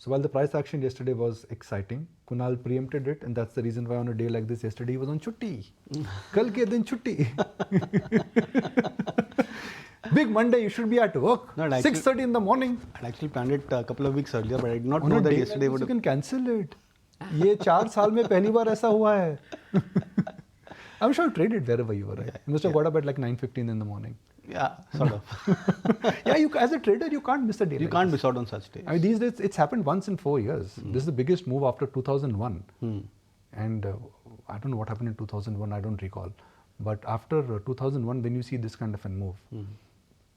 So while the price action yesterday was exciting, Kunal preempted it, and that's the reason why on a day like this yesterday he was on chutti. Kal ke din chutti. Big Monday, you should be at work. 6:30 in the morning. I actually planned it a couple of weeks earlier, but I did not know that yesterday would. You can cancel it. ये 4 साल में पहली बार ऐसा हुआ है. I'm sure you traded wherever you were. Right? You must have got up at like 9:15 in the morning. Yeah, sort of. Yeah, as a trader, you can't miss a day. You can't miss out on such days. I mean, these days, it's happened once in 4 years. This is the biggest move after 2001. And I don't know what happened in 2001, I don't recall. But after 2001, when you see this kind of a move,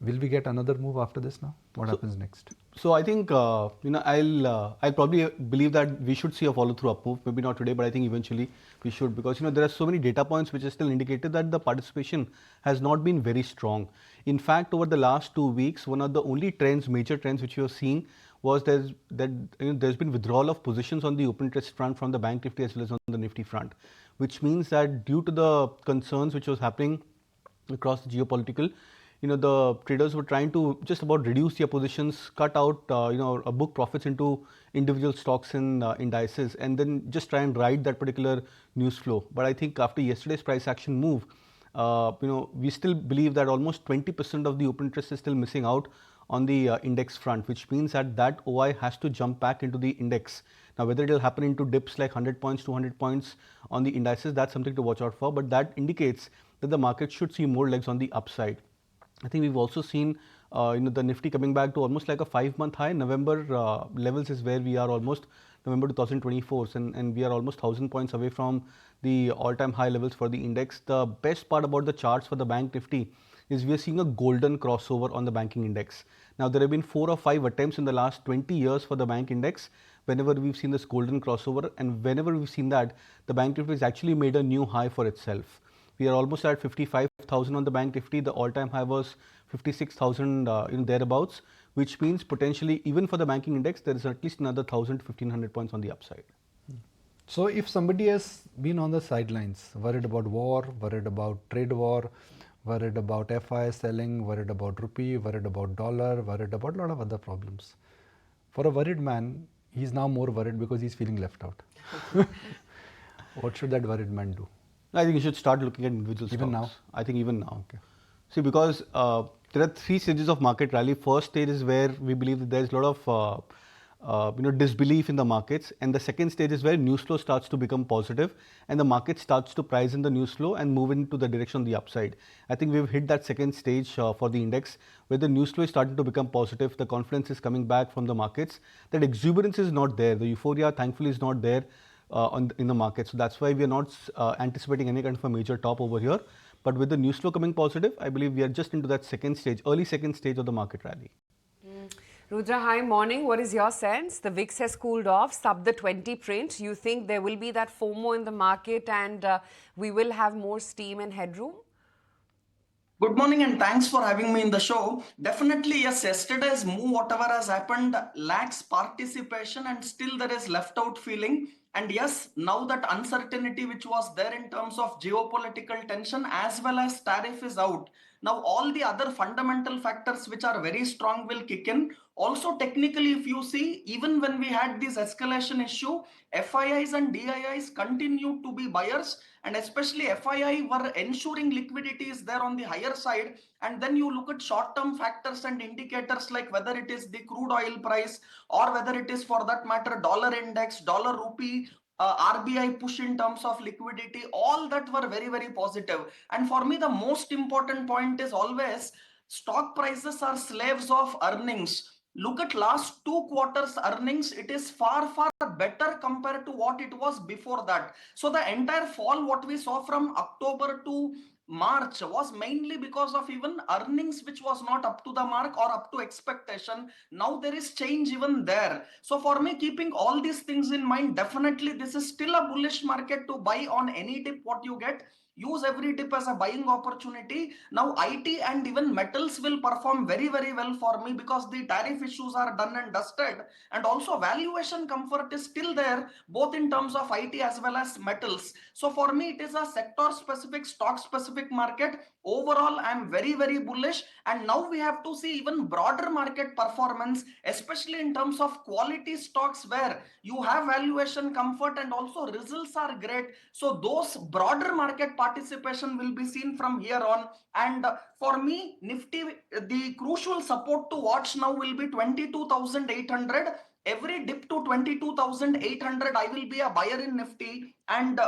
will we get another move after this now? What happens next? So I think, I'll probably believe that we should see a follow-through up move. Maybe not today, but I think eventually we should, because, there are so many data points which are still indicated that the participation has not been very strong. In fact, over the last 2 weeks, one of the only trends, major trends which you have seen was there's been withdrawal of positions on the open interest front from the Bank Nifty as well as on the Nifty front, which means that due to the concerns which was happening across the geopolitical, the traders were trying to just about reduce their positions, cut out, book profits into individual stocks and indices, and then just try and ride that particular news flow. But I think after yesterday's price action move, we still believe that almost 20% of the open interest is still missing out on the index front, which means that OI has to jump back into the index. Now, whether it will happen into dips like 100 points, 200 points on the indices, that's something to watch out for. But that indicates that the market should see more legs on the upside. I think we've also seen, the Nifty coming back to almost like a 5-month high. November levels is where we are almost, November 2024, and we are almost 1,000 points away from the all-time high levels for the index. The best part about the charts for the Bank Nifty is we are seeing a golden crossover on the banking index. Now, there have been 4 or 5 attempts in the last 20 years for the bank index whenever we've seen this golden crossover, and whenever we've seen that, the Bank Nifty has actually made a new high for itself. We are almost at 55,000 on the Bank Nifty. The all-time high was 56,000 thereabouts, which means potentially even for the banking index, there is at least another 1,000 to 1,500 points on the upside. So if somebody has been on the sidelines, worried about war, worried about trade war, worried about FI selling, worried about rupee, worried about dollar, worried about a lot of other problems. For a worried man, he's now more worried because he's feeling left out. What should that worried man do? I think you should start looking at individual stocks. Even now? I think even now. Okay. See, because there are 3 stages of market rally. First stage is where we believe that there is a lot of disbelief in the markets, and the second stage is where news flow starts to become positive, and the market starts to price in the news flow and move into the direction of the upside. I think we've hit that second stage for the index, where the news flow is starting to become positive, the confidence is coming back from the markets, that exuberance is not there, the euphoria thankfully is not there in the market. So that's why we are not anticipating any kind of a major top over here. But with the news flow coming positive, I believe we are just into that second stage, early second stage of the market rally. Rudra, hi, morning. What is your sense? The VIX has cooled off, sub the 20 print. You think there will be that FOMO in the market and we will have more steam and headroom? Good morning and thanks for having me in the show. Definitely, yes, yesterday's move, whatever has happened, lacks participation and still there is left out feeling. And yes, now that uncertainty which was there in terms of geopolitical tension as well as tariff is out. Now all the other fundamental factors which are very strong will kick in. Also technically, if you see, even when we had this escalation issue, FIIs and DIIs continue to be buyers, and especially FII were ensuring liquidity is there on the higher side. And then you look at short-term factors and indicators like whether it is the crude oil price or whether it is for that matter dollar index, dollar rupee, RBI push in terms of liquidity, all that were very, very positive. And for me, the most important point is always stock prices are slaves of earnings. Look at last 2 quarters earnings, it is far, far better compared to what it was before that. So the entire fall, what we saw from October to March was mainly because of even earnings which was not up to the mark or up to expectation. Now there is change even there. So for me, keeping all these things in mind, definitely this is still a bullish market to buy on any dip what you get. use every dip as a buying opportunity. Now IT and even metals will perform very, very well for me because the tariff issues are done and dusted, and also valuation comfort is still there both in terms of IT as well as metals. So for me it is a sector specific, stock specific market. Overall I am very, very bullish, and now we have to see even broader market performance, especially in terms of quality stocks where you have valuation comfort and also results are great. So those broader market participation will be seen from here on. And for me, Nifty, the crucial support to watch now will be 22,800. Every dip to 22,800, I will be a buyer in Nifty. And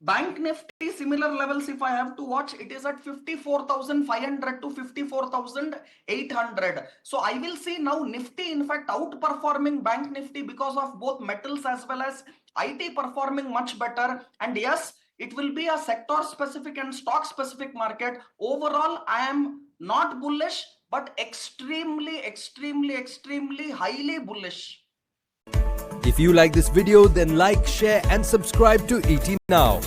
Bank Nifty, similar levels, if I have to watch, it is at 54,500 to 54,800. So I will see now Nifty, in fact, outperforming Bank Nifty because of both metals as well as IT performing much better. And yes, it will be a sector specific and stock specific market. Overall, I am not bullish, but extremely, extremely, extremely highly bullish. If you like this video, then like, share and subscribe to ET Now.